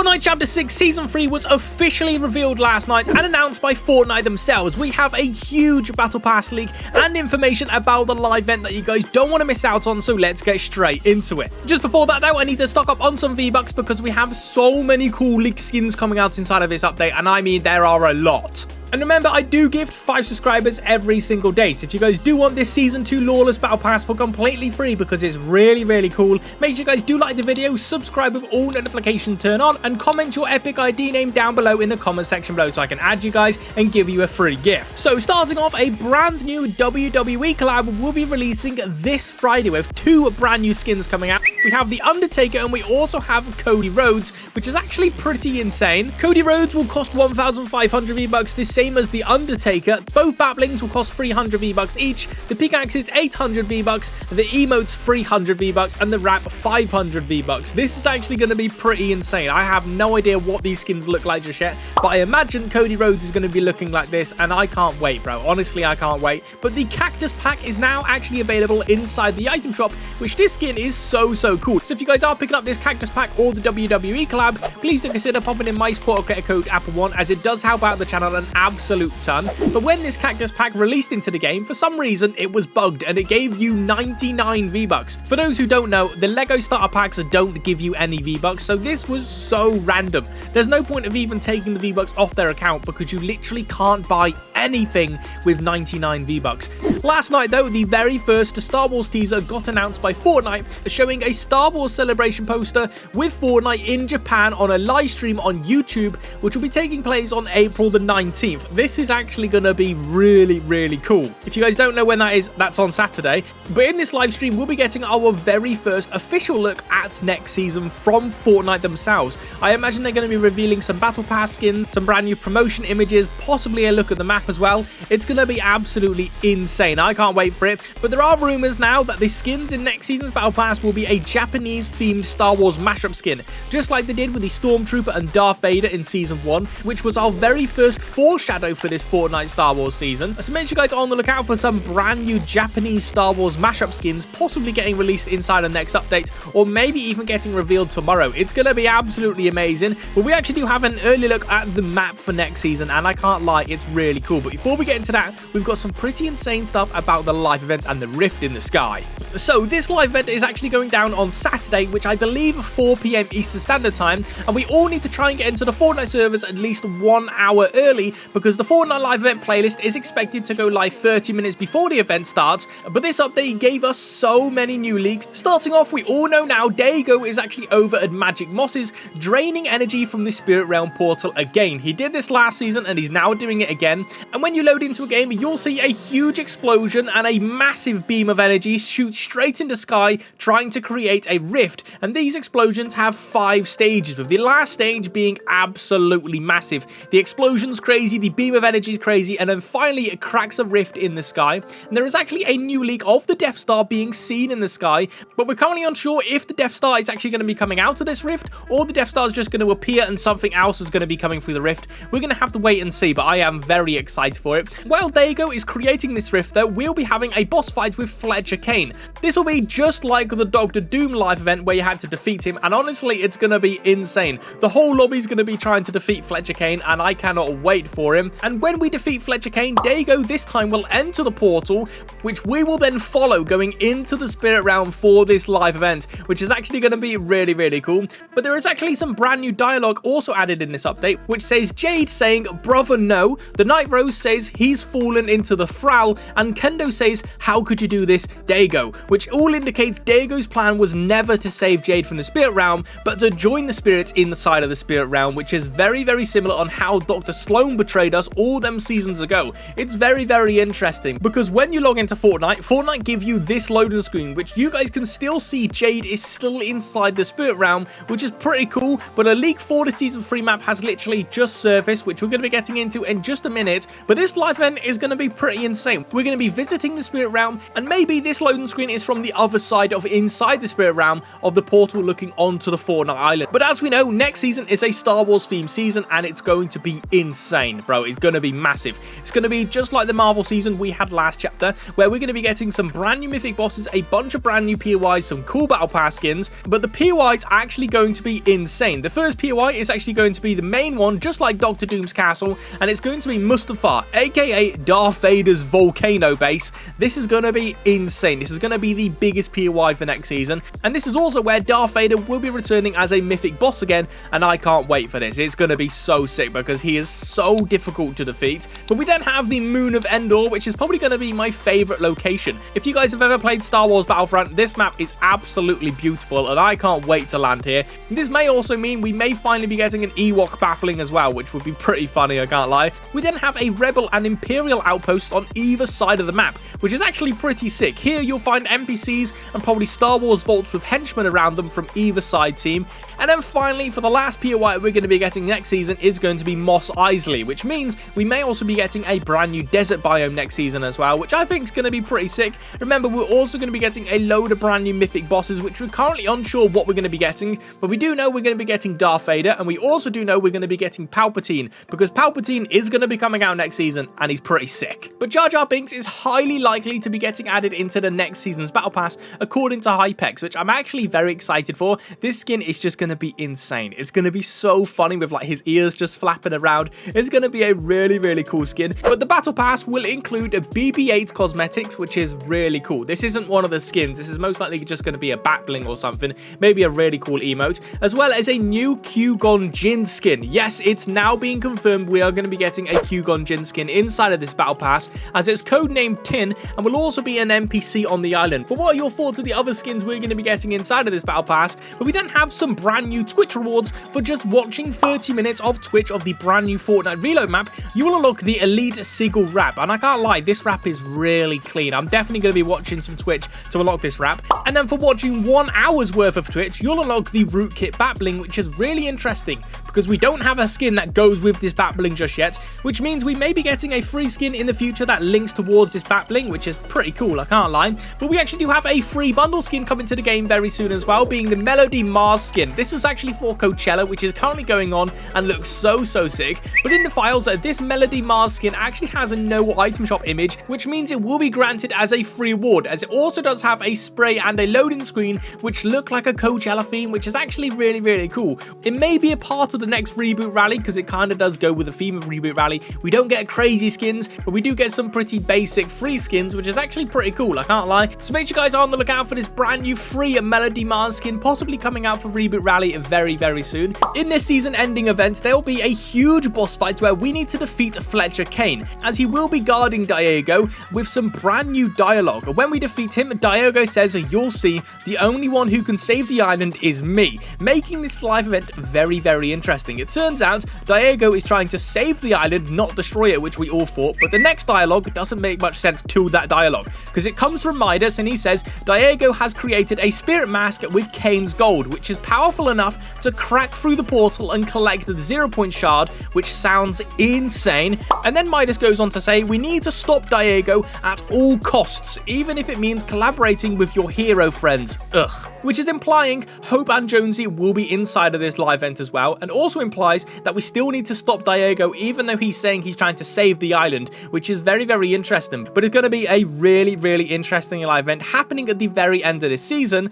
Fortnite Chapter 6 Season 3 was officially revealed last night and announced by Fortnite themselves. We have a huge Battle Pass leak and information about the live event that you guys don't want to miss out on, so let's get straight into it. Just before that though, I need to stock up on some V-Bucks because we have so many cool leaked skins coming out inside of this update, and I mean there are a lot. And remember, I do gift 5 subscribers every single day, so if you guys do want this Season 2 Lawless Battle Pass for completely free because it's really cool, make sure you guys do like the video, subscribe with all notifications turned on, and comment your epic ID name down below in the comment section below so I can add you guys and give you a free gift. So starting off, a brand new WWE collab will be releasing this Friday with 2 brand new skins coming out. We have The Undertaker and we also have Cody Rhodes, which is actually pretty insane. Cody Rhodes will cost 1,500 V-Bucks, the same as The Undertaker. Both Battlings will cost 300 V-Bucks each. The pickaxe is 800 V-Bucks, the emotes 300 V-Bucks, and the wrap 500 V-Bucks. This is actually going to be pretty insane. I have no idea what these skins look like just yet, but I imagine Cody Rhodes is going to be looking like this, and I can't wait, bro. Honestly, I can't wait. But the Cactus Pack is now actually available inside the item shop, which this skin is so cool. So if you guys are picking up this Cactus Pack or the WWE collab, please do consider popping in my supporter creator code Apple1, as it does help out the channel an absolute ton. But when this Cactus Pack released into the game, for some reason it was bugged and it gave you 99 V-Bucks. For those who don't know, the Lego starter packs don't give you any V-Bucks, so this was so random. There's no point of even taking the V-Bucks off their account because you literally can't buy anything with 99 V-Bucks. Last night though, the very first Star Wars teaser got announced by Fortnite, showing a Star Wars celebration poster with Fortnite in Japan on a live stream on YouTube, which will be taking place on April the 19th. This is actually going to be really cool. If you guys don't know when that is, that's on Saturday. But in this live stream, we'll be getting our very first official look at next season from Fortnite themselves. I imagine they're going to be revealing some Battle Pass skins, some brand new promotion images, possibly a look at the map as well. It's going to be absolutely insane. I can't wait for it. But there are rumors now that the skins in next season's Battle Pass will be a Japanese themed Star Wars mashup skin, just like they did with the Stormtrooper and Darth Vader in Season 1, which was our very first foreshadow for this Fortnite Star Wars season. So make sure you guys are on the lookout for some brand new Japanese Star Wars mashup skins possibly getting released inside the next update, or maybe even getting revealed tomorrow. It's going to be absolutely amazing. But we actually do have an early look at the map for next season, and I can't lie, it's really cool. But before we get into that, we've got some pretty insane stuff about the live event and the rift in the sky. So this live event is actually going down on Saturday, which I believe 4 PM Eastern Standard Time, and we all need to try and get into the Fortnite servers at least 1 hour early because the Fortnite live event playlist is expected to go live 30 minutes before the event starts. But this update gave us so many new leaks. Starting off, we all know now Daigo is actually over at Magic Moss's, draining energy from the Spirit Realm portal again. He did this last season and he's now doing it again. And when you load into a game, you'll see a huge explosion and a massive beam of energy shoot straight into the sky, trying to create a rift. And these explosions have 5 stages, with the last stage being absolutely massive. The explosion's crazy, the beam of energy is crazy, and then finally it cracks a rift in the sky. And there is actually a new leak of the Death Star being seen in the sky, but we're currently unsure if the Death Star is actually going to be coming out of this rift, or the Death Star is just going to appear and something else is going to be coming through the rift. We're going to have to wait and see, but I am very excited for it. While Daigo is creating this rift though, we'll be having a boss fight with Fletcher Kane. This will be just like the Dr. Doom live event where you had to defeat him, and honestly it's going to be insane. The whole lobby is going to be trying to defeat Fletcher Kane, and I cannot wait for him. And when we defeat Fletcher Kane, Daigo this time will enter the portal, which we will then follow going into the Spirit Realm for this live event, which is actually going to be really cool. But there is actually some brand new dialogue also added in this update, which says Jade saying, "Brother, no." The Night Rose says he's fallen into the Thrall, and Kendo says, "How could you do this, Daigo?" Which all indicates Daigo's plan was never to save Jade from the Spirit Realm, but to join the spirits inside of the Spirit Realm, which is very similar on how Dr. Sloan betrayed us all them seasons ago. It's very interesting because when you log into Fortnite give you this loading screen, which you guys can still see Jade is still inside the Spirit Realm, which is pretty cool. But a leak for the Season 3 map has literally just surfaced, which we're going to be getting into in just a minute. But this live event is going to be pretty insane. We're going to be visiting the spirit realm, and maybe this loading screen is from the other side of inside the spirit realm of the portal looking onto the Fortnite island. But as we know, next season is a Star Wars themed season, and it's going to be insane, bro. It's going to be massive. It's going to be just like the Marvel season we had last chapter, where we're going to be getting some brand new mythic bosses, a bunch of brand new POIs, some cool battle pass skins, but the POIs are actually going to be insane. The first POI is actually going to be the main one, just like Dr. Doom's castle, and it's going to be Mustafar, aka Darth Vader's volcano base. This is going to be insane. This is going to be the biggest POI for next season, and this is also where Darth Vader will be returning as a mythic boss again, and I can't wait for this. It's going to be so sick because he is so difficult to defeat. But we then have the Moon of Endor, which is probably going to be my favorite location. If you guys have ever played Star Wars Battlefront, this map is absolutely beautiful, and I can't wait to land here. This may also mean we may finally be getting an Ewok battling as well, which would be pretty funny, I can't lie. We then have a Rebel and Imperial outpost on either side of the map, which is actually pretty sick. Here you'll find NPCs and probably Star Wars vaults with henchmen around them from either side team. And then finally, for the last POI we're going to be getting next season is going to be Mos Eisley, which means we may also be getting a brand new desert biome next season as well, which I think is going to be pretty sick. Remember, we're also going to be getting a load of brand new mythic bosses, which we're currently unsure what we're going to be getting, but we do know we're going to be getting Darth Vader, and we also do know we're going to be getting Palpatine, because Palpatine is going to be coming out next season, and he's pretty sick. But Jar Jar Binks is highly likely to be getting added into the next season's Battle Pass, according to Hypex, which I'm actually very excited for. This skin is just going to be insane. It's going to be so funny with like his ears just flapping around. It's going to be a really, really cool skin. But the Battle Pass will include a BB-8 cosmetics, which is really cool. This isn't one of the skins. This is most likely just going to be a back bling or something. Maybe a really cool emote, as well as a new Qui-Gon Jinn skin. Yes, it's now being confirmed we are going to be getting a Qui-Gon Jinn skin inside of this Battle Pass, as it's codenamed Tin, and will also be an NPC on the island. But what are your thoughts of the other skins we're going to be getting inside of this Battle Pass? But we then have some brand new Twitch rewards for just watching 30 minutes of Twitch of the brand new Fortnite Reload map. You will unlock the Elite Sigil wrap, and I can't lie, this wrap is really clean. I'm definitely going to be watching some Twitch to unlock this wrap. And then for watching 1 hour's worth of Twitch, you'll unlock the Rootkit Battling, which is really interesting because we don't have a skin that goes with this Battling just yet, which means we may be getting a free skin in the future that links towards this Battling, which is pretty cool, I can't lie. But we actually do have a free bundle skin coming to the game very soon as well, being the Melody Mars skin. This is actually for Coachella, which is currently going on and looks so sick. But in the files, this Melody Mars skin actually has a no item shop image, which means it will be granted as a free award, as it also does have a spray and a loading screen which look like a Coachella theme, which is actually really, really cool. It may be a part of the next Reboot Rally because it kind of does go with the theme of Reboot Rally. We don't get crazy skins, but we do get some pretty basic free skins, which is actually pretty cool, I can't lie. So make sure you guys are on the lookout for this brand new free Melody Mars skin, possibly coming out for Reboot Rally very, very soon. In this season ending event, there will be a huge boss fight where we need to defeat Fletcher Kane, as he will be guarding Daigo with some brand new dialogue. When we defeat him, Daigo says, "You'll see, the only one who can save the island is me," making this live event very, very interesting. It turns out Daigo is trying to save the island, not destroy it, which we all thought, but the next dialogue doesn't make much sense to that dialogue, because it comes from Midas and he says Daigo has created a spirit mask with Kane's gold, which is powerful enough to crack through the portal and collect the 0-point shard, which sounds insane. And then Midas goes on to say, we need to stop Daigo at all costs, even if it means collaborating with your hero friends. Ugh. Which is implying Hope and Jonesy will be inside of this live event as well, and also implies that we still need to stop Daigo, even though he's saying he's trying to save the island, which is very, very interesting. But it's going to be a really, really interesting live event happening at the very end of this season.